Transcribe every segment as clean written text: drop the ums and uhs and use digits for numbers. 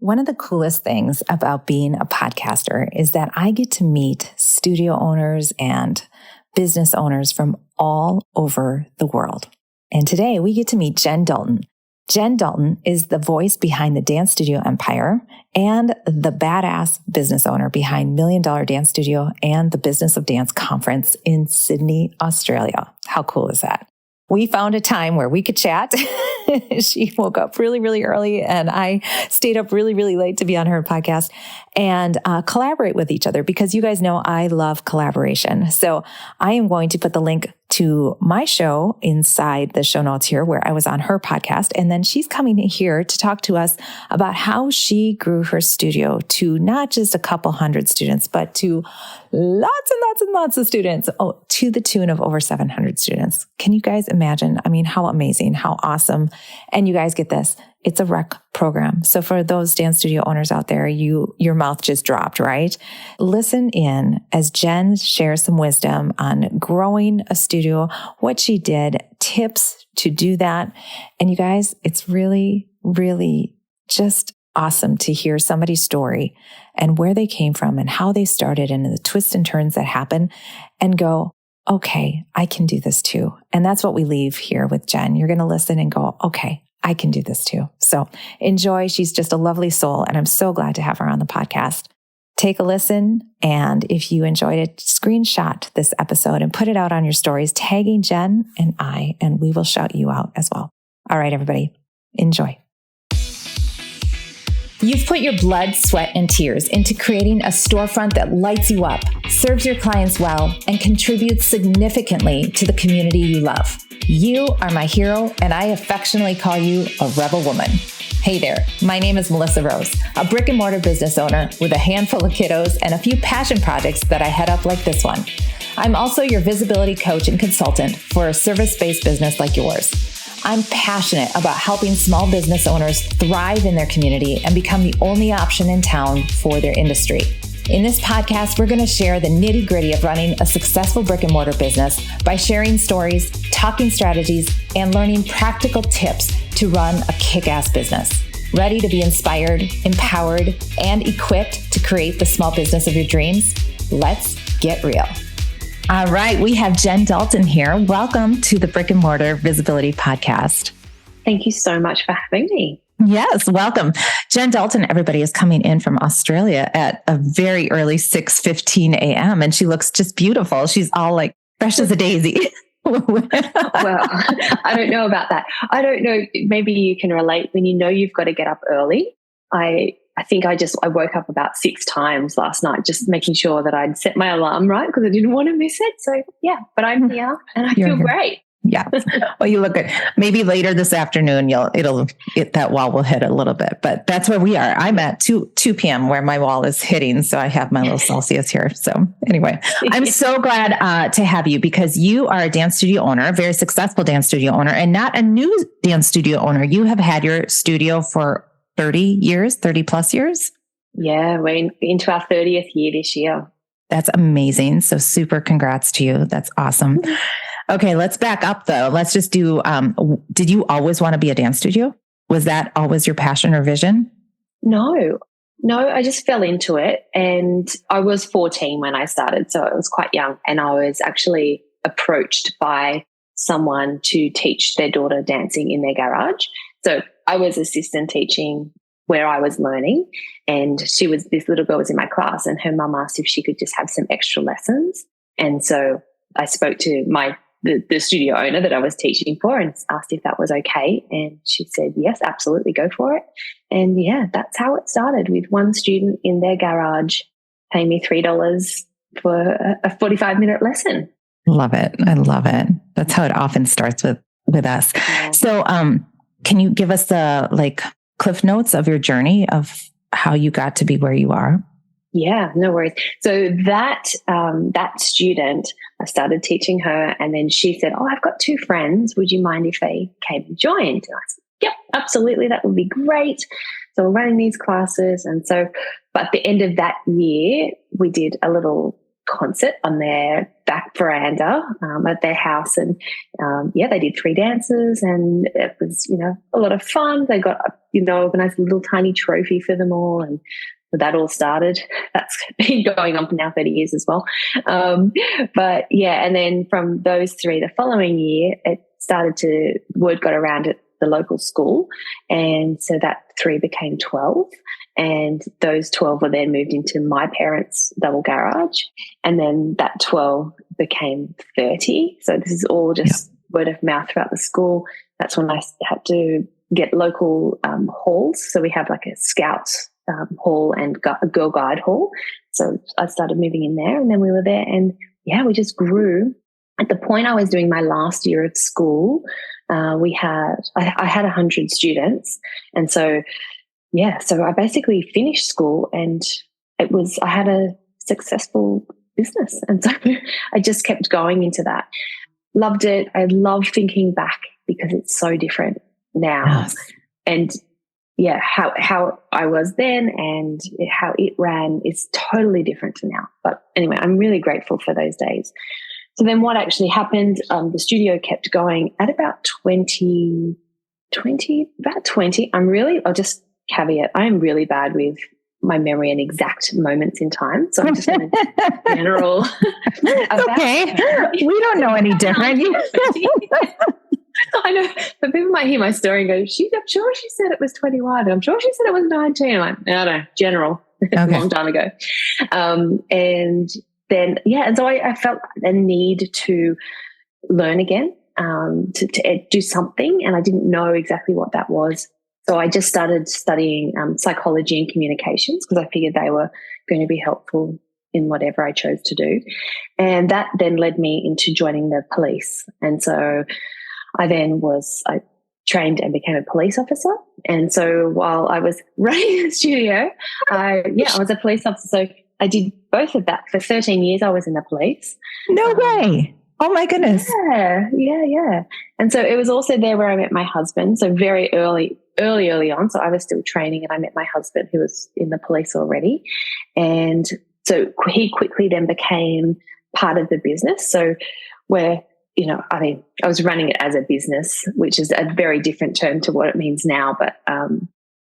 One of the coolest things about being a podcaster is that I get to meet studio owners and business owners from all over the world. And today we get to meet Jen Dalton. Jen Dalton is the voice behind the Dance Studio Empire and the badass business owner behind $1 Million Dance Studio and the Business of Dance Conference in Sydney, Australia. How cool is that? We found a time where we could chat. She woke up really, really early and I stayed up really, really late to be on her podcast and collaborate with each other because you guys know I love collaboration. So I am going to put the link to my show inside the show notes here where I was on her podcast. And then she's coming here to talk to us about how she grew her studio to not just a couple hundred students, but to lots and lots and lots of students. Oh, to the tune of over 700 students. Can you guys imagine? I mean, how amazing, how awesome. And you guys get this. It's a rec program. So for those dance studio owners out there, your mouth just dropped, right? Listen in as Jen shares some wisdom on growing a studio, what she did, tips to do that. And you guys, it's really, really just awesome to hear somebody's story and where they came from and how they started and the twists and turns that happen and go, okay, I can do this too. And that's what we leave here with Jen. You're going to listen and go, okay, I can do this too. So enjoy. She's just a lovely soul. And I'm so glad to have her on the podcast. Take a listen. And if you enjoyed it, screenshot this episode and put it out on your stories, tagging Jen and I, and we will shout you out as well. All right, everybody, enjoy. You've put your blood, sweat, and tears into creating a storefront that lights you up, serves your clients well, and contributes significantly to the community you love. You are my hero, and I affectionately call you a rebel woman. Hey there, my name is Melissa Rose, a brick and mortar business owner with a handful of kiddos and a few passion projects that I head up like this one. I'm also your visibility coach and consultant for a service-based business like yours. I'm passionate about helping small business owners thrive in their community and become the only option in town for their industry. In this podcast, we're going to share the nitty-gritty of running a successful brick and mortar business by sharing stories, talking strategies, and learning practical tips to run a kick-ass business. Ready to be inspired, empowered, and equipped to create the small business of your dreams? Let's get real. All right, we have Jen Dalton here. Welcome to the Brick and Mortar Visibility Podcast. Thank you so much for having me. Yes, welcome. Jen Dalton, everybody, is coming in from Australia at a very early 6:15 a.m. and she looks just beautiful. She's all like fresh as a daisy. Well, I don't know about that. I don't know. Maybe you can relate when you know you've got to get up early. I think I woke up about 6 times last night, just making sure that I'd set my alarm right because I didn't want to miss it. So yeah, but I'm here and I feel great. Yeah. Well, you look good. Maybe later this afternoon, that wall will hit a little bit, but that's where we are. I'm at 2 p.m. where my wall is hitting. So I have my little Celsius here. So anyway, I'm so glad to have you because you are a dance studio owner, a very successful dance studio owner, and not a new dance studio owner. You have had your studio for 30 plus years. Yeah. We're into our 30th year this year. That's amazing. So super congrats to you. That's awesome. Okay, let's back up though. Let's just do, did you always want to be a dance studio? Was that always your passion or vision? No, I just fell into it and I was 14 when I started. So I was quite young and I was actually approached by someone to teach their daughter dancing in their garage. So I was assistant teaching where I was learning and this little girl was in my class and her mum asked if she could just have some extra lessons. And so I spoke to the studio owner that I was teaching for and asked if that was okay. And she said, yes, absolutely, go for it. And yeah, that's how it started with one student in their garage paying me $3 for a 45-minute lesson. Love it. I love it. That's how it often starts with us. Yeah. So can you give us the cliff notes of your journey of how you got to be where you are? Yeah, no worries. So that student, I started teaching her and then she said, oh, I've got 2 friends. Would you mind if they came and joined? And I said, yep, absolutely. That would be great. So we're running these classes. And so, but at the end of that year, we did a little concert on their back veranda at their house. And they did 3 dances, and it was, a lot of fun. They got, organized a little tiny trophy for them all. And that all started. That's been going on for now 30 years as well. But yeah, and then from those 3, the following year, word got around at the local school. And so that 3 became 12. And those 12 were then moved into my parents' double garage. And then that 12 became 30. So this is all just word of mouth throughout the school. That's when I had to get local halls. So we have like a Scouts hall and a Girl Guide hall. So I started moving in there, and then we were there, and we just grew. At the point I was doing my last year of school, I had 100 students. And so I basically finished school, and I had a successful business. And so I just kept going into that. Loved it. I love thinking back because it's so different now. Yes. And how I was then and how it ran is totally different to now. But anyway, I'm really grateful for those days. So then what actually happened, the studio kept going at about 20. I'll just caveat, I am really bad with my memory and exact moments in time. So I'm just going to general. It's okay. We don't know any different. I know, but people might hear my story and go, I'm sure she said it was 21. I'm sure she said it was 19. I'm like, I don't know, general. Okay. A long time ago. And then, and so I felt a need to learn again, to do something, and I didn't know exactly what that was. So I just started studying psychology and communications because I figured they were going to be helpful in whatever I chose to do. And that then led me into joining the police. And so I trained and became a police officer. And so while I was running the studio, I was a police officer. So I did both of that. For 13 years, I was in the police. No way. Oh my goodness. Yeah. And so it was also there where I met my husband. So very early on. So I was still training, and I met my husband, who was in the police already. And so he quickly then became part of the business. So I was running it as a business, which is a very different term to what it means now. But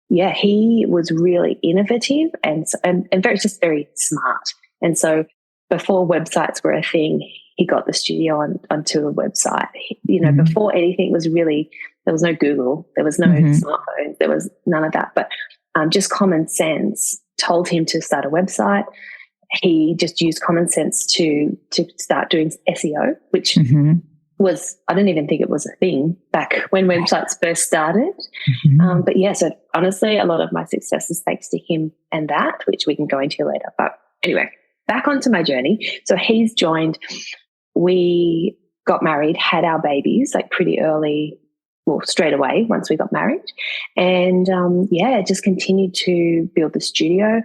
he was really innovative and very smart. And so before websites were a thing, he got the studio onto a website. Before anything was really, there was no Google, there was no smartphone, there was none of that. But just common sense told him to start a website. He just used common sense to start doing SEO, which was, I don't even think it was a thing back when websites first started. So honestly, a lot of my success is thanks to him and that, which we can go into later. But anyway, back onto my journey. So he's joined. We got married, had our babies like pretty early, straight away once we got married. And just continued to build the studio.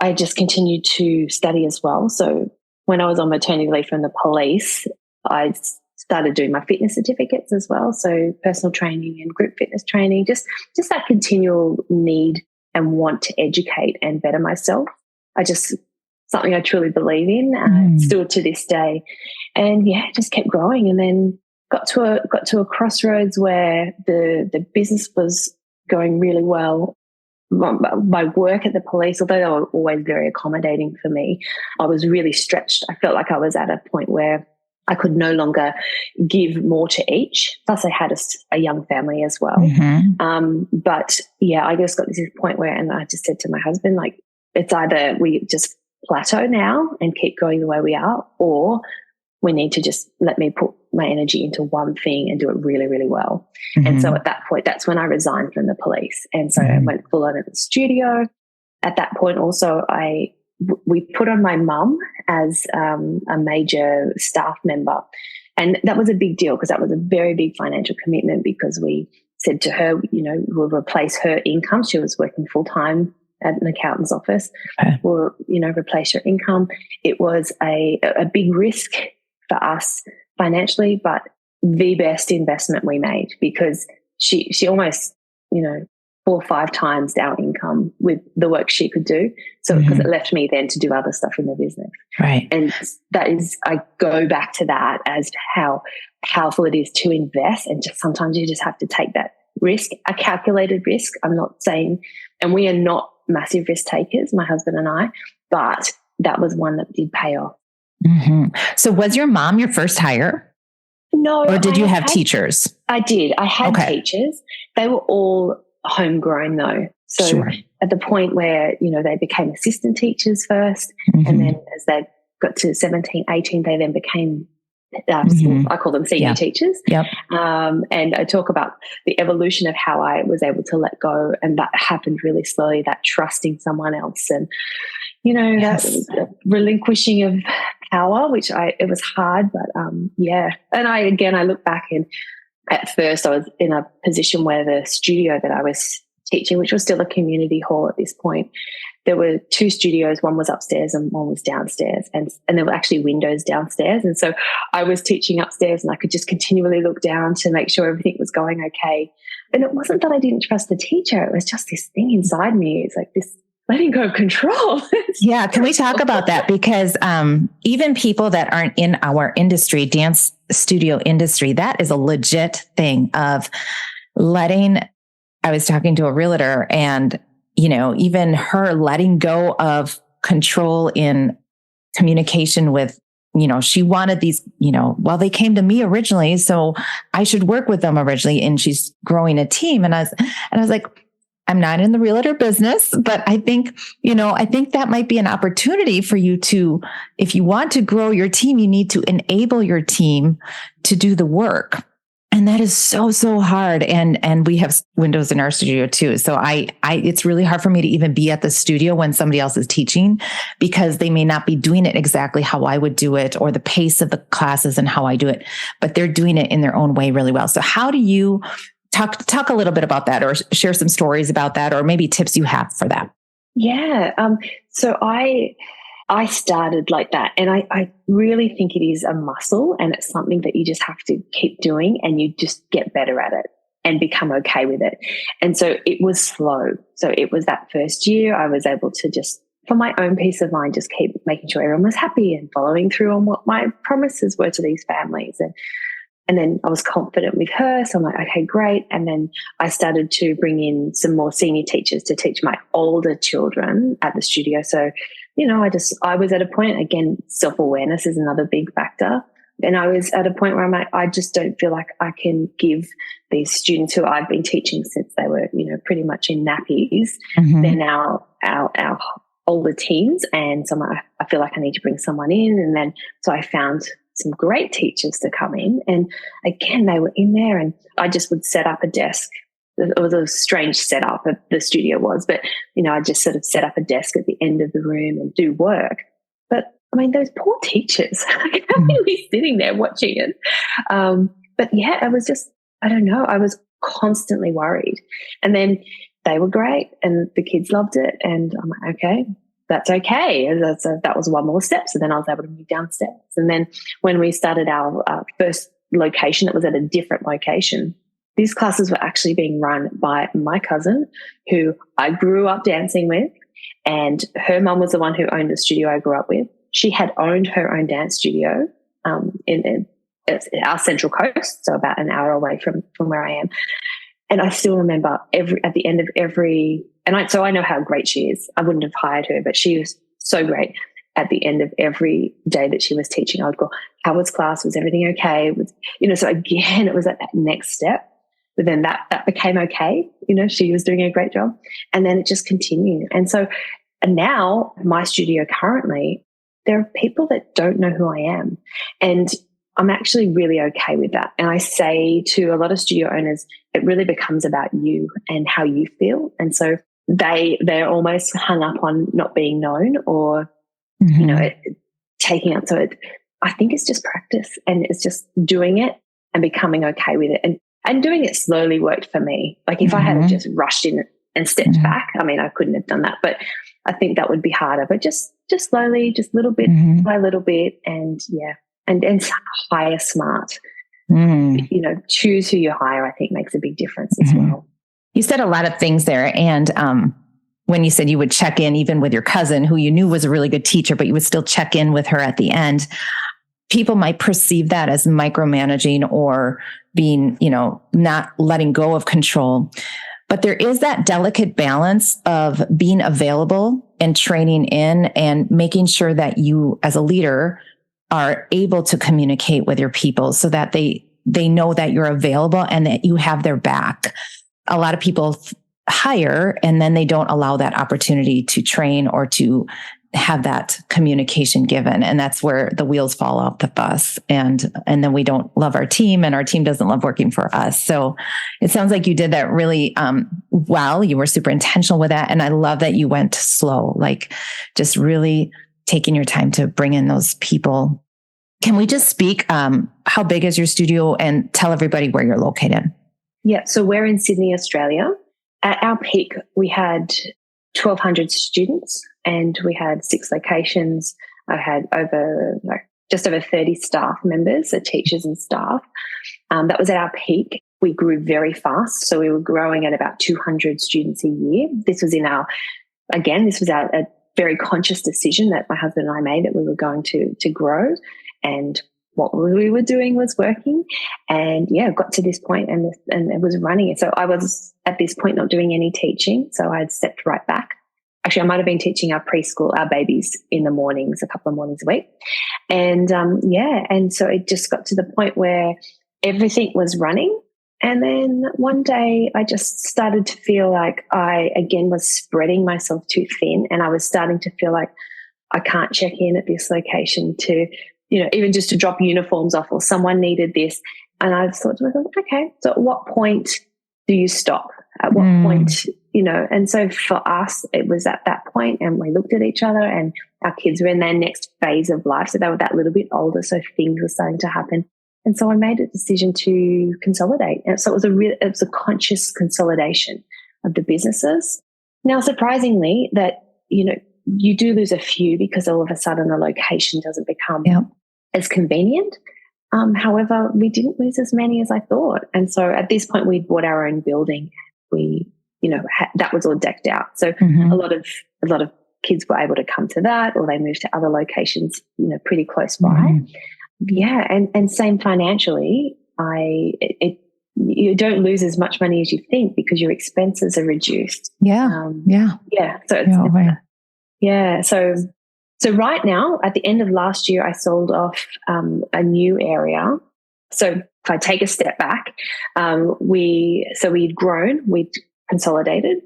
I just continued to study as well. So when I was on maternity leave from the police, I started doing my fitness certificates as well. So personal training and group fitness training, just that continual need and want to educate and better myself. Something I truly believe in, still to this day. And just kept growing, and then got to a crossroads where the business was going really well. My work at the police, although they were always very accommodating for me, I was really stretched. I felt like I was at a point where I could no longer give more to each. Plus I had a young family as well. I just got to this point where, and I just said to my husband, like, it's either we just plateau now and keep going the way we are, or we need to just let me put my energy into one thing and do it really, really well. And so at that point, that's when I resigned from the police. And so I went full on at the studio. At that point also, we put on my mum as a major staff member. And that was a big deal because that was a very big financial commitment, because we said to her, we'll replace her income. She was working full-time at an accountant's office. We'll, replace her income. It was a big risk for us financially, but the best investment we made, because she almost, 4 or 5 times our income with the work she could do. So because it left me then to do other stuff in the business. Right. And that is, I go back to that as to how powerful it is to invest, and just sometimes you just have to take that risk, a calculated risk. I'm not saying, and we are not massive risk takers, my husband and I, but that was one that did pay off. So was your mom your first hire? No. Or did you have teachers? I did. I had teachers. They were all homegrown though. So at the point where, they became assistant teachers first, and then as they got to 17, 18, they then became, I call them senior teachers. Yep. And I talk about the evolution of how I was able to let go. And that happened really slowly, that trusting someone else and, that relinquishing of power, which it was hard, but And I look back, and at first I was in a position where the studio that I was teaching, which was still a community hall at this point, there were 2 studios. One was upstairs and one was downstairs, and there were actually windows downstairs. And so I was teaching upstairs, and I could just continually look down to make sure everything was going okay. And it wasn't that I didn't trust the teacher. It was just this thing inside me. It's like this letting go of control. Yeah. Can we talk about that? Because even people that aren't in our industry, dance studio industry, that is a legit thing of letting. I was talking to a realtor, and, even her letting go of control in communication with, she wanted these, they came to me originally, so I should work with them originally. And she's growing a team. And I was like, I'm not in the realtor business, but I think that might be an opportunity for you to, if you want to grow your team, you need to enable your team to do the work. And that is so, so hard. And we have windows in our studio too. So it's really hard for me to even be at the studio when somebody else is teaching, because they may not be doing it exactly how I would do it, or the pace of the classes and how I do it, but they're doing it in their own way really well. So how do you talk a little bit about that, or share some stories about that, or maybe tips you have for that? Yeah. So I started like that, and I really think it is a muscle, and it's something that you just have to keep doing, and you just get better at it and become okay with it. And so it was slow. So it was that first year I was able to just, for my own peace of mind, just keep making sure everyone was happy and following through on what my promises were to these families. And then I was confident with her. So I'm like, okay, great. And then I started to bring in some more senior teachers to teach my older children at the studio. So, I was at a point, again, self-awareness is another big factor. And I was at a point where I'm like, I just don't feel like I can give these students who I've been teaching since they were, pretty much in nappies. They're now our older teens. And so I feel like I need to bring someone in. And then, so I found some great teachers to come in. And again, they were in there, and I just would set up a desk. It was a strange setup, the studio was, but, I just sort of set up a desk at the end of the room and do work. But I mean, those poor teachers, I can't be sitting there watching it. But yeah, it was just, I don't know, I was constantly worried. And then they were great, and the kids loved it. And I'm like, okay, that's okay. So that was one more step. So then I was able to move downstairs. And then when we started our first location, it was at a different location. These classes were actually being run by my cousin, who I grew up dancing with, and her mum was the one who owned the studio I grew up with. She had owned her own dance studio in our Central Coast, so about an hour away from where I am. And I still remember at the end of every, so I know how great she is. I wouldn't have hired her, but she was so great. At the end of every day that she was teaching, I would go, how was class? Was everything okay? So again, it was at that next step. But then that became okay. She was doing a great job. And then it just continued. And so now my studio currently, there are people that don't know who I am. And I'm actually really okay with that. And I say to a lot of studio owners, it really becomes about you and how you feel. And so they're almost hung up on not being known or, taking up. So I think it's just practice, and it's just doing it and becoming okay with it. And doing it slowly worked for me. Like if I had just rushed in and stepped back, I mean, I couldn't have done that, but I think that would be harder. But just slowly, just little bit by little bit, and and hire smart. Choose who you hire, I think makes a big difference as well. You said a lot of things there. And when you said you would check in even with your cousin, who you knew was a really good teacher, but you would still check in with her at the end, people might perceive that as micromanaging or being, not letting go of control. But there is that delicate balance of being available and training in and making sure that you as a leader are able to communicate with your people so that they know that you're available and that you have their back. A lot of people hire and then they don't allow that opportunity to train or to have that communication given. And that's where the wheels fall off the bus. And then we don't love our team and our team doesn't love working for us. So it sounds like you did that really well. You were super intentional with that. And I love that you went slow, like just really taking your time to bring in those people. Can we just speak, how big is your studio, and tell everybody where you're located? Yeah. So we're in Sydney, Australia. At our peak, we had 1,200 students and we had 6 locations. I had just over 30 staff members, so teachers and staff. That was at our peak. We grew very fast. So we were growing at about 200 students a year. This was a very conscious decision that my husband and I made, that we were going to grow, and what we were doing was working. And got to this point and it was running. So I was at this point not doing any teaching. So I had stepped right back. Actually, I might have been teaching our preschool, our babies, in the mornings, a couple of mornings a week. And and so it just got to the point where everything was running. And then one day I just started to feel like I, again, was spreading myself too thin. And I was starting to feel like I can't check in at this location to, even just to drop uniforms off, or someone needed this. And I thought to myself, okay, so at what point do you stop? At what point, and so for us, it was at that point, and we looked at each other, and our kids were in their next phase of life. So they were that little bit older. So things were starting to happen. And so I made a decision to consolidate. And so it was a conscious consolidation of the businesses. Now, surprisingly, that, you do lose a few because all of a sudden the location doesn't become as convenient. However, we didn't lose as many as I thought. And so at this point, we'd bought our own building. We, that was all decked out. So a lot of kids were able to come to that, or they moved to other locations, pretty close by. Yeah. And same financially, you don't lose as much money as you think because your expenses are reduced. So right now, at the end of last year, I sold off a new area. So if I take a step back, we'd grown, we'd consolidated,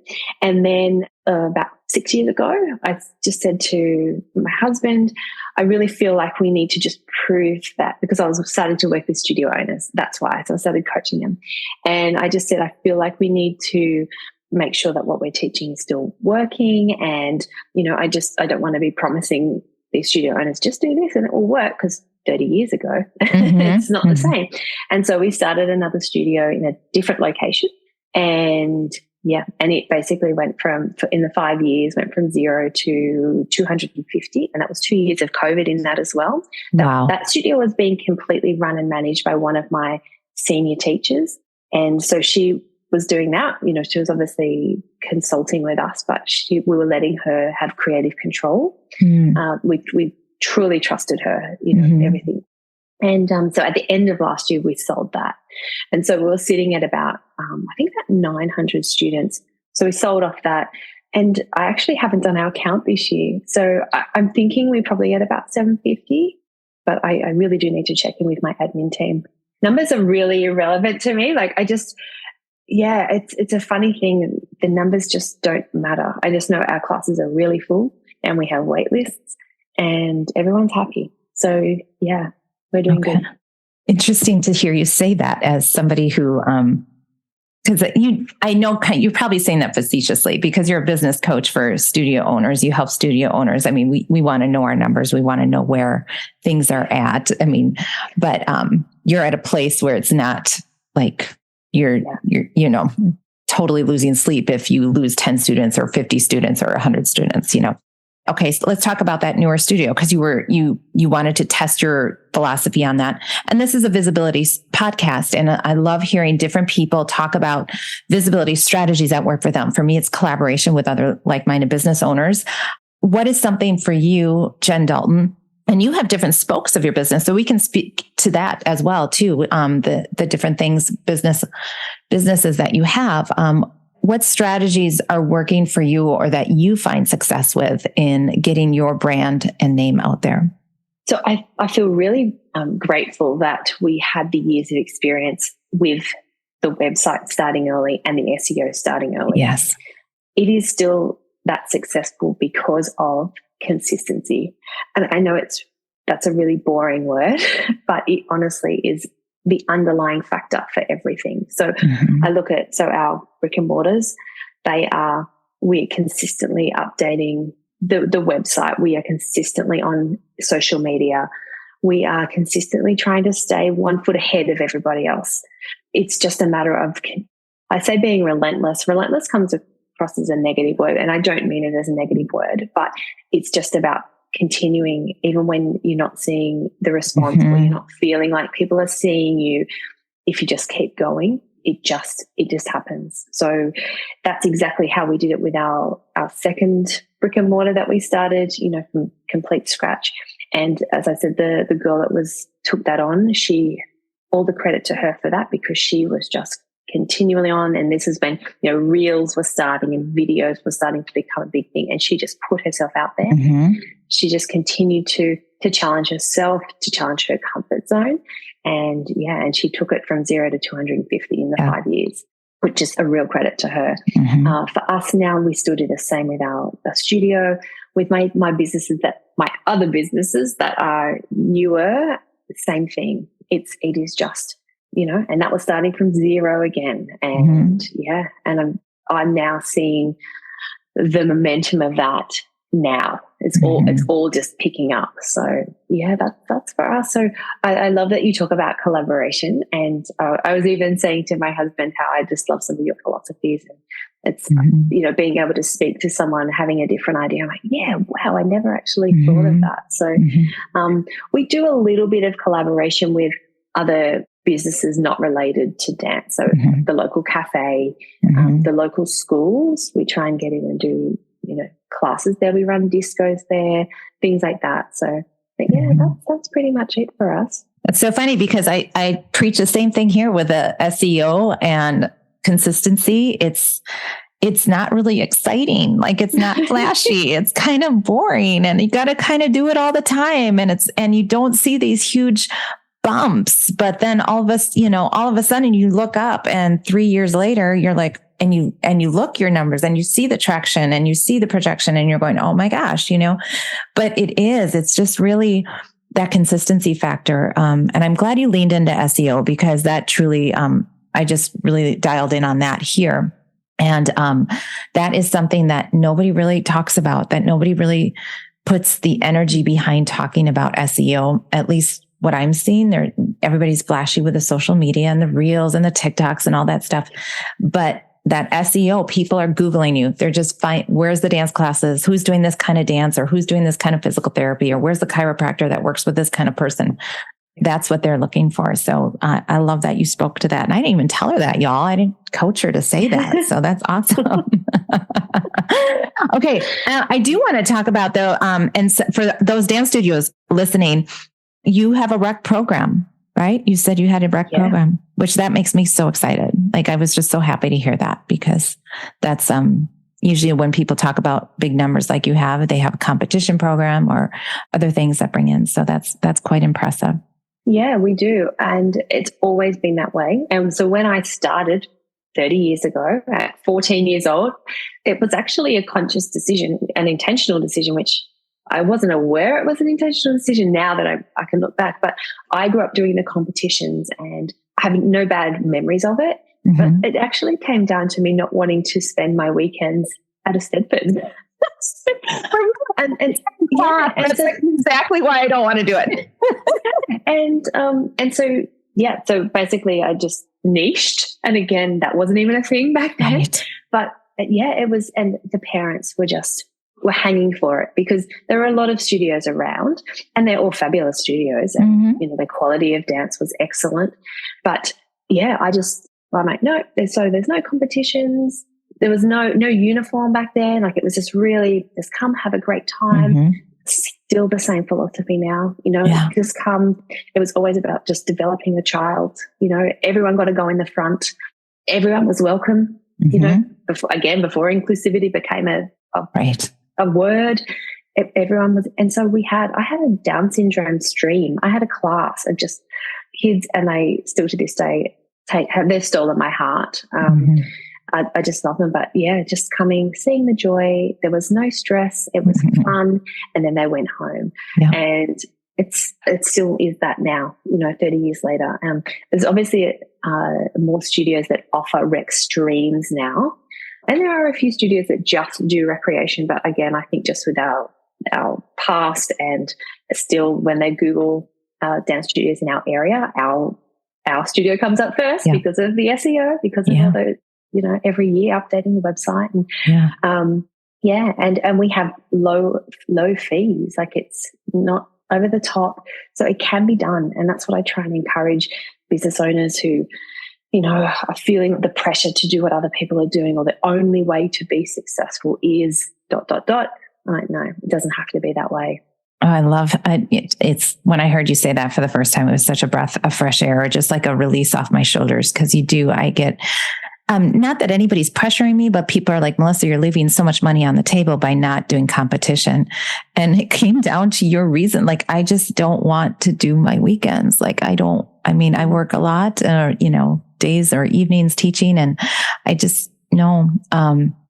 and then about 6 years ago, I just said to my husband, I really feel like we need to just prove that, because I was starting to work with studio owners. That's why. So I started coaching them. And I just said, I feel like we need to make sure that what we're teaching is still working. And, I don't want to be promising these studio owners, just do this and it will work, because 30 years ago, it's not the same. And so we started another studio in a different location. And it basically in the 5 years, went from 0 to 250. And that was 2 years of COVID in that as well. Wow. That studio was being completely run and managed by one of my senior teachers. And so she was doing that. She was obviously consulting with us, but we were letting her have creative control. We truly trusted her, everything. And so at the end of last year, we sold that. And so we were sitting at about, I think about 900 students. So we sold off that. And I actually haven't done our count this year. So I'm thinking we probably at about 750, but I really do need to check in with my admin team. Numbers are really irrelevant to me. Like it's a funny thing. The numbers just don't matter. I just know our classes are really full and we have wait lists and everyone's happy. So we're doing good. Interesting to hear you say that as somebody who, because I know you're probably saying that facetiously because you're a business coach for studio owners. You help studio owners. I mean, we want to know our numbers. We want to know where things are at. I mean, but you're at a place where it's not like you're totally losing sleep if you lose 10 students or 50 students or 100 students, okay, so let's talk about that newer studio, because you wanted to test your philosophy on that. And this is a visibility podcast. And I love hearing different people talk about visibility strategies that work for them. For me, it's collaboration with other like-minded business owners. What is something for you, Jen Dalton? And you have different spokes of your business, so we can speak to that as well too. The different things, businesses that you have. What strategies are working for you, or that you find success with in getting your brand and name out there? So I feel really grateful that we had the years of experience with the website starting early and the SEO starting early. Yes, it is still that successful because of consistency. And I know that's a really boring word, but it honestly is the underlying factor for everything. So I look at, our brick and mortars, we're consistently updating the website. We are consistently on social media. We are consistently trying to stay 1 foot ahead of everybody else. It's just a matter of, I say, being relentless. Relentless comes across as a negative word, and I don't mean it as a negative word, but it's just about continuing, even when you're not seeing the response or you're not feeling like people are seeing you. If you just keep going, it just happens. So that's exactly how we did it with our second brick and mortar that we started, from complete scratch. And as I said, the girl that took that on, all the credit to her for that, because she was just continually on. And this has been, reels were starting and videos were starting to become a big thing. And she just put herself out there. She just continued to challenge herself, to challenge her comfort zone. And she took it from 0 to 250 in the 5 years, which is a real credit to her. For us now, we still do the same with our studio, with my other businesses that are newer, same thing. It is just, and that was starting from 0 again. And and I'm now seeing the momentum of that now. It's all just picking up. So that's for us. So I love that you talk about collaboration. And I was even saying to my husband how I just love some of your philosophies, and it's being able to speak to someone having a different idea. I'm like, yeah, wow, I never actually thought of that. So we do a little bit of collaboration with other businesses not related to dance. So the local cafe, the local schools, we try and get in and do, classes there. We run discos there, things like that. So that's pretty much it for us. It's so funny because I preach the same thing here with the SEO and consistency. It's not really exciting. Like, it's not flashy. It's kind of boring, and you got to kind of do it all the time. And you don't see these huge bumps, but then all of a sudden you look up, and 3 years later you're like, and you look your numbers and you see the traction and you see the projection, and you're going, oh my gosh, but it's just really that consistency factor. And I'm glad you leaned into SEO, because that truly, I just really dialed in on that here. And, that is something that nobody really talks about, that nobody really puts the energy behind talking about SEO, at least what I'm seeing. Everybody's flashy with the social media and the reels and the TikToks and all that stuff. But that SEO, people are Googling you. They're just where's the dance classes? Who's doing this kind of dance, or who's doing this kind of physical therapy, or where's the chiropractor that works with this kind of person? That's what they're looking for. So I love that you spoke to that. And I didn't even tell her that, y'all. I didn't coach her to say that. So that's awesome. Okay. I do want to talk about though, and for those dance studios listening, you have a rec program, right? You said you had a rec program, which that makes me so excited. Like, I was just so happy to hear that, because that's usually when people talk about big numbers like you have, they have a competition program or other things that bring in. So that's quite impressive. Yeah, we do. And it's always been that way. And so when I started 30 years ago at 14 years old, it was actually a conscious decision, an intentional decision, which I wasn't aware it was an intentional decision now that I can look back. But I grew up doing the competitions and having no bad memories of it. But it actually came down to me not wanting to spend my weekends at a Stedford. That's exactly why I don't want to do it. So basically I just niched. And again, that wasn't even a thing back then. Right. But it was, and the parents were just were hanging for it, because there are a lot of studios around and they're all fabulous studios, and the quality of dance was excellent. But yeah, I'm like, no, there's no competitions. There was no uniform back then. Like, it was just really just come have a great time. Still the same philosophy now, just come. It was always about just developing a child. Everyone got to go in the front. Everyone was welcome, before inclusivity became a word. Everyone was. And so I had a Down syndrome stream. I had a class of just kids, and they still to this day they've stolen my heart. I just love them. But yeah, just coming, seeing the joy. There was no stress. It was fun. And then they went home. Yeah. And it still is that now, 30 years later. There's obviously more studios that offer rec streams now. And there are a few studios that just do recreation. But again, I think just with our past, and still when they Google dance studios in our area, our studio comes up first because of the SEO, because of all those, every year updating the website. And and we have low fees. Like, it's not over the top. So it can be done. And that's what I try and encourage business owners who, are feeling the pressure to do what other people are doing, or the only way to be successful is ... I'm like, no, it doesn't have to be that way. Oh, I love it. It's when I heard you say that for the first time, it was such a breath of fresh air, just like a release off my shoulders. Cause I get, not that anybody's pressuring me, but people are like, Melissa, you're leaving so much money on the table by not doing competition. And it came down to your reason. Like, I just don't want to do my weekends. Like, I work a lot, days or evenings teaching, and I just, no.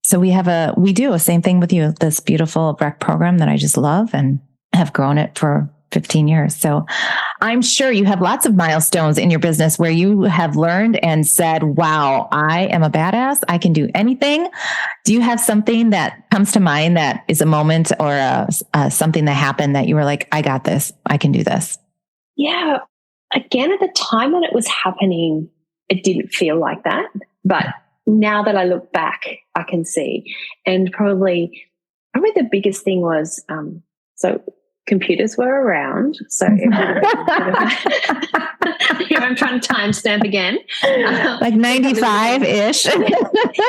So we do a same thing with you, this beautiful rec program that I just love and have grown it for 15 years. So I'm sure you have lots of milestones in your business where you have learned and said, wow, I am a badass. I can do anything. Do you have something that comes to mind that is a moment or something that happened that you were like, I got this, I can do this? Yeah. Again, at the time when it was happening, it didn't feel like that. But now that I look back, I can see. And probably the biggest thing was, so computers were around. So I'm trying to timestamp again. Like 95-ish.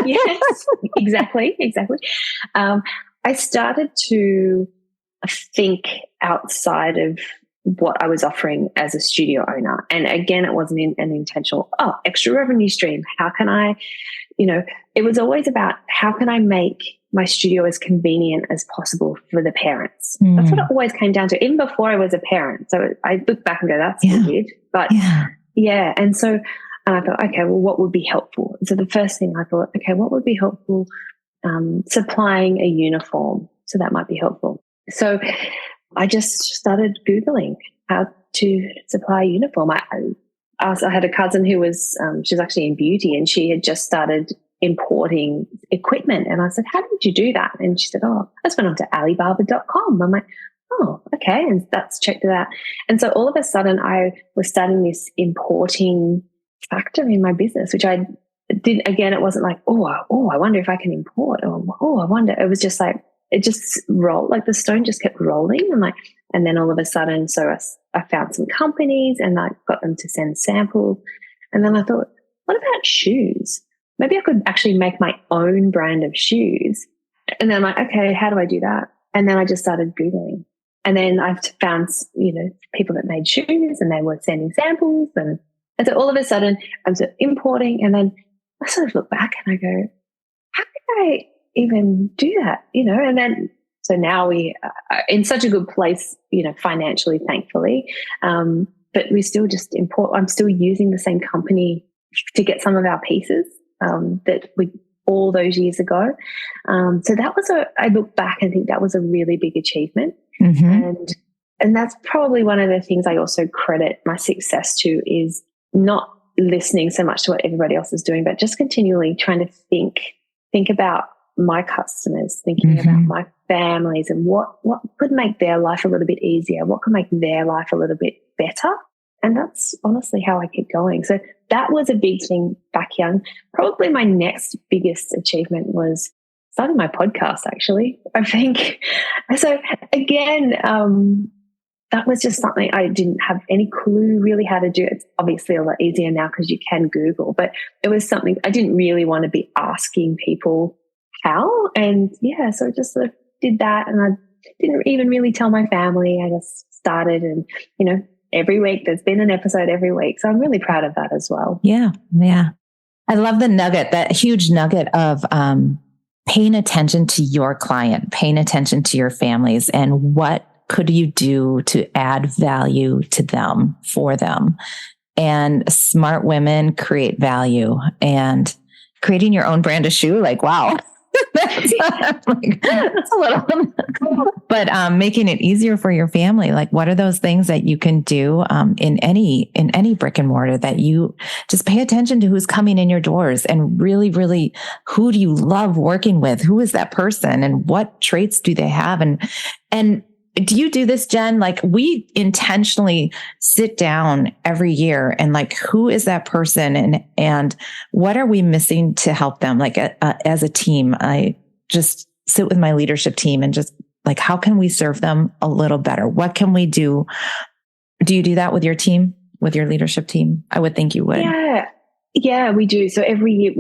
Yes, exactly. I started to think outside of what I was offering as a studio owner. And again, it wasn't an intentional, extra revenue stream. How can I, it was always about how can I make my studio as convenient as possible for the parents. That's what it always came down to, even before I was a parent. So I look back and go, that's weird. But and so I thought, okay, well, what would be helpful? So the first thing I thought, okay, what would be helpful? Supplying a uniform. So that might be helpful. So I just started Googling how to supply a uniform. I had a cousin who was, she was actually in beauty, and she had just started importing equipment. And I said, how did you do that? And she said, I just went on to Alibaba.com. I'm like, oh, okay. And that's checked it out. And so all of a sudden I was starting this importing factor in my business, which I did. Again, it wasn't like, I wonder if I can import, or I wonder. It was just like, it just rolled, like the stone just kept rolling. And then all of a sudden, so I found some companies and I got them to send samples. And then I thought, what about shoes? Maybe I could actually make my own brand of shoes. And then I'm like, okay, how do I do that? And then I just started Googling. And then I've found, people that made shoes, and they were sending samples. And so all of a sudden I'm sort of importing. And then I sort of look back and I go, how did I even do that? And then, so now we are in such a good place, financially, thankfully. But we still just import. I'm still using the same company to get some of our pieces that we all those years ago. So that was I look back and think that was a really big achievement. And that's probably one of the things I also credit my success to, is not listening so much to what everybody else is doing, but just continually trying to think about my customers, thinking about my families, and what could make their life a little bit easier, what could make their life a little bit better. And that's honestly how I keep going. So that was a big thing back young. Probably my next biggest achievement was started my podcast, actually, I think. So again, that was just something I didn't have any clue really how to do. It's obviously a lot easier now because you can Google, but it was something I didn't really want to be asking people how. And yeah, so I just sort of did that, and I didn't even really tell my family. I just started, and, every week there's been an episode every week. So I'm really proud of that as well. Yeah. Yeah. I love the nugget, that huge nugget of, paying attention to your client, paying attention to your families, and what could you do to add value to them, for them. And smart women create value, and creating your own brand of shoe. Like, wow, that's a little, but making it easier for your family. Like, what are those things that you can do in any brick and mortar, that you just pay attention to who's coming in your doors, and really, really, who do you love working with? Who is that person, and what traits do they have? And do you do this, Jen? Like, we intentionally sit down every year and, like, who is that person, and what are we missing to help them? Like, as a team, I just sit with my leadership team and just, like, how can we serve them a little better? What can we do? Do you do that with your team, with your leadership team? I would think you would. Yeah, we do. So every year,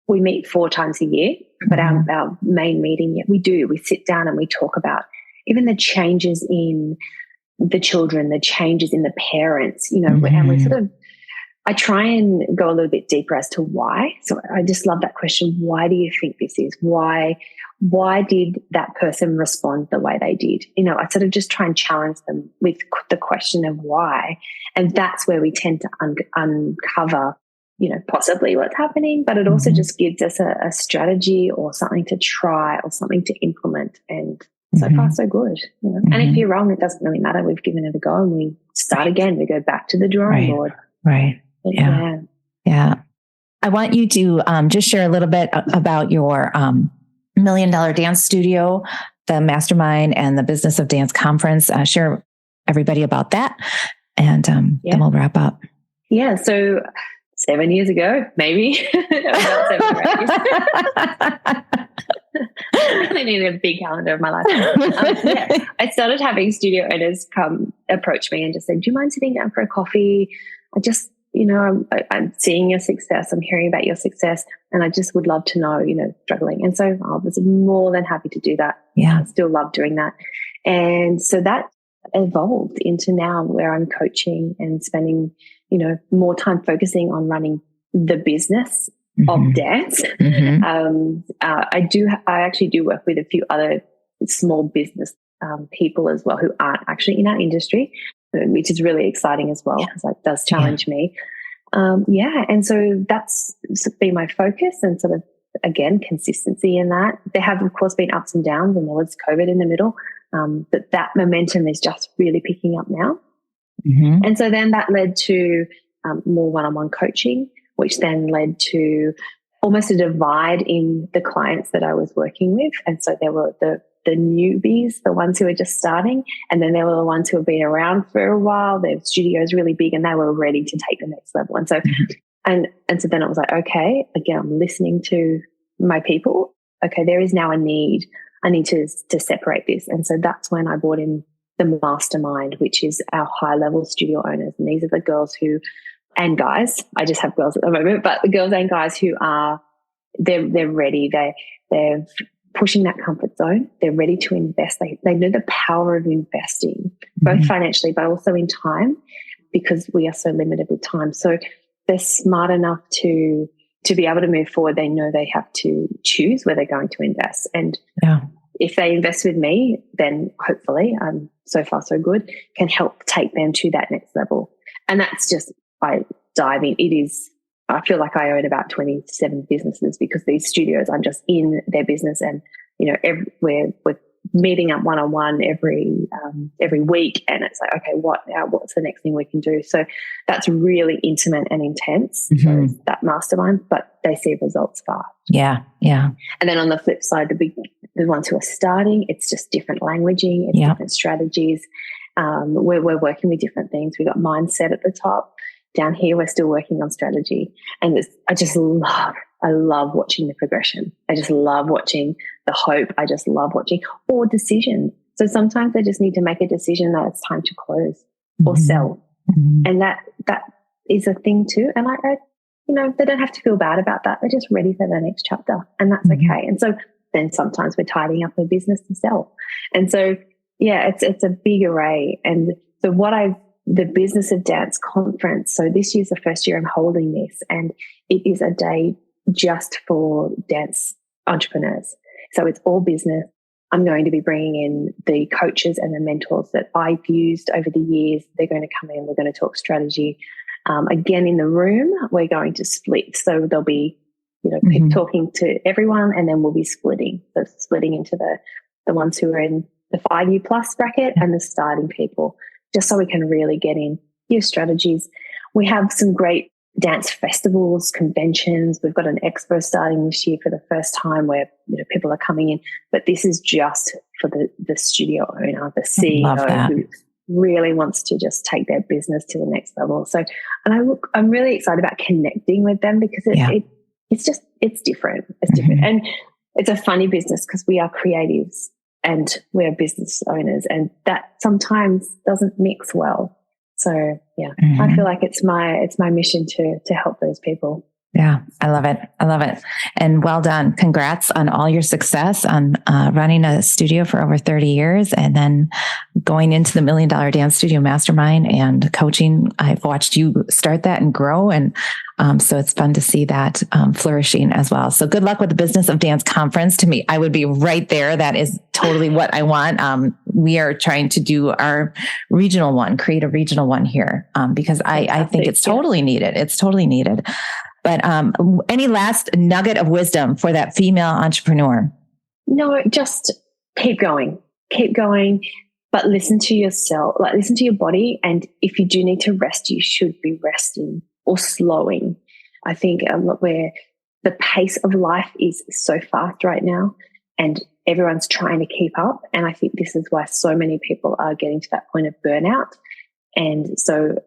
we meet 4 times a year, but our main meeting, we sit down and we talk about even the changes in the children, the changes in the parents, and we sort of, I try and go a little bit deeper as to why. So I just love that question. Why do you think this is? Why did that person respond the way they did? I sort of just try and challenge them with the question of why. And that's where we tend to uncover, possibly what's happening, but it also just gives us a strategy or something to try or something to implement. And so far, so good. And if you're wrong, it doesn't really matter. We've given it a go, and we start again. We go back to the drawing board. Right. Yeah. I want you to just share a little bit about your $1 Million Dance Studio, the Mastermind, and the Business of Dance Conference. Share everybody about that, and then we'll wrap up. Yeah. So 7 years ago, maybe. About 7 or 8 years. I really needed a big calendar of my life. I started having studio owners approach me and just say, do you mind sitting down for a coffee? I just, I'm seeing your success. I'm hearing about your success, and I just would love to know, struggling. And so I was more than happy to do that. Yeah. I still love doing that. And so that evolved into now where I'm coaching and spending, more time focusing on running the business of dance. I actually do work with a few other small business people as well who aren't actually in our industry, which is really exciting as well, because that does challenge me. And so that's been my focus, and sort of, again, consistency in that. There have, of course, been ups and downs, and there was COVID in the middle, but that momentum is just really picking up now. And so then that led to more one-on-one coaching, which then led to almost a divide in the clients that I was working with. And so there were the newbies, the ones who were just starting, and then there were the ones who have been around for a while. Their studio's really big, and they were ready to take the next level. And so, and so then it was like, okay, again, I'm listening to my people. Okay, there is now a need. I need to separate this. And so that's when I brought in the mastermind, which is our high-level studio owners. And these are the girls and guys. I just have girls at the moment, but the girls and guys who are, they're ready. They're pushing that comfort zone. They're ready to invest. They know the power of investing, both financially, but also in time, because we are so limited with time. So they're smart enough to be able to move forward. They know they have to choose where they're going to invest. And if they invest with me, then hopefully, so far so good, can help take them to that next level. And that's just, I dive in. I feel like I own about 27 businesses, because these studios, I'm just in their business, and, we're meeting up one-on-one every week. And it's like, okay, what's the next thing we can do? So that's really intimate and intense. So that mastermind, but they see results fast. Yeah. And then on the flip side, the ones who are starting, it's just different languaging, it's different strategies. We're working with different things. We've got mindset at the top. Down here, we're still working on strategy. And I just love I love watching the progression. I just love watching the hope. I just love watching or decisions. So sometimes they just need to make a decision that it's time to close or sell. And that is a thing too. And I they don't have to feel bad about that. They're just ready for the next chapter, and that's okay. And so then sometimes we're tidying up a business to sell. And so, yeah, it's a big array. And so the Business of Dance conference. So this year's the first year I'm holding this, and it is a day just for dance entrepreneurs. So it's all business. I'm going to be bringing in the coaches and the mentors that I've used over the years. They're going to come in. We're going to talk strategy. Again, in the room, we're going to split. So there'll be, talking to everyone, and then we'll be splitting. So splitting into the ones who are in the 5-year plus bracket and the starting people, just so we can really get in your strategies. We have some great dance festivals, conventions. We've got an expo starting this year for the first time where people are coming in, but this is just for the studio owner, the CEO who really wants to just take their business to the next level. So, and I'm really excited about connecting with them because it's different. It's different. And it's a funny business because we are creatives and we're business owners, and that sometimes doesn't mix well. So yeah, I feel like it's my mission to help those people. Yeah, I love it. I love it. And well done. Congrats on all your success on running a studio for over 30 years and then going into the $1 Million Dance Studio Mastermind and coaching. I've watched you start that and grow. And so it's fun to see that flourishing as well. So good luck with the Business of Dance conference. To me, I would be right there. That is totally what I want. We are trying to do our regional one, create a regional one here because I think it's totally needed. It's totally needed. But any last nugget of wisdom for that female entrepreneur? No, just keep going, but listen to yourself, listen to your body. And if you do need to rest, you should be resting or slowing. I think where the pace of life is so fast right now and everyone's trying to keep up. And I think this is why so many people are getting to that point of burnout. And so,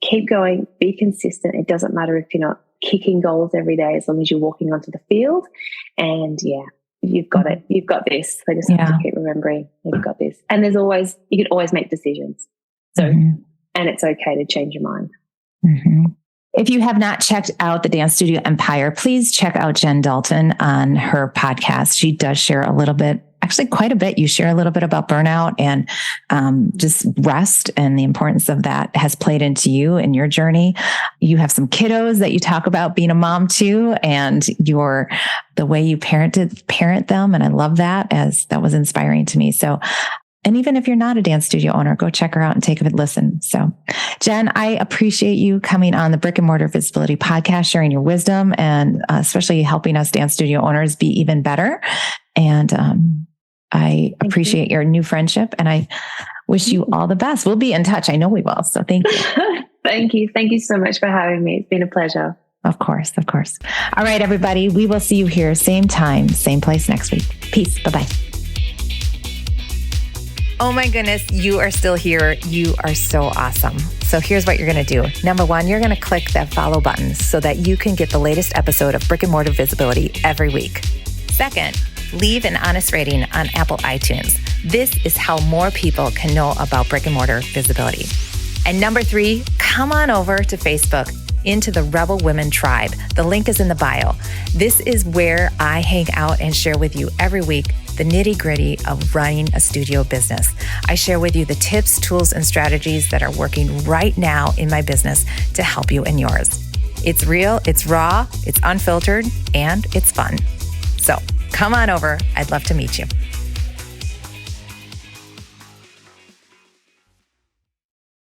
keep going, be consistent. It doesn't matter if you're not kicking goals every day, as long as you're walking onto the field. And you've got it. You've got this. I just have to keep remembering you've got this. And you can always make decisions. So, and it's okay to change your mind. If you have not checked out the Dance Studio Empire, please check out Jen Dalton on her podcast. She does share a little bit, actually quite a bit. You share a little bit about burnout and just rest, and the importance of that has played into you and your journey. You have some kiddos that you talk about being a mom too, and the way you parent them. And I love that, as that was inspiring to me. So, and even if you're not a dance studio owner, go check her out and take a listen. So, Jen, I appreciate you coming on the Brick and Mortar Visibility podcast, sharing your wisdom, and especially helping us dance studio owners be even better. And I appreciate your new friendship, and I wish you all the best. We'll be in touch. I know we will. So thank you. Thank you. Thank you so much for having me. It's been a pleasure. Of course. Of course. All right, everybody. We will see you here, same time, same place next week. Peace. Bye-bye. Oh my goodness, you are still here. You are so awesome. So here's what you're going to do. Number one, you're going to click that follow button so that you can get the latest episode of Brick and Mortar Visibility every week. Second, leave an honest rating on Apple iTunes. This is how more people can know about Brick and Mortar Visibility. And number three, come on over to Facebook into the Rebel Women Tribe. The link is in the bio. This is where I hang out and share with you every week the nitty-gritty of running a studio business. I share with you the tips, tools, and strategies that are working right now in my business to help you in yours. It's real, it's raw, it's unfiltered, and it's fun. So come on over. I'd love to meet you.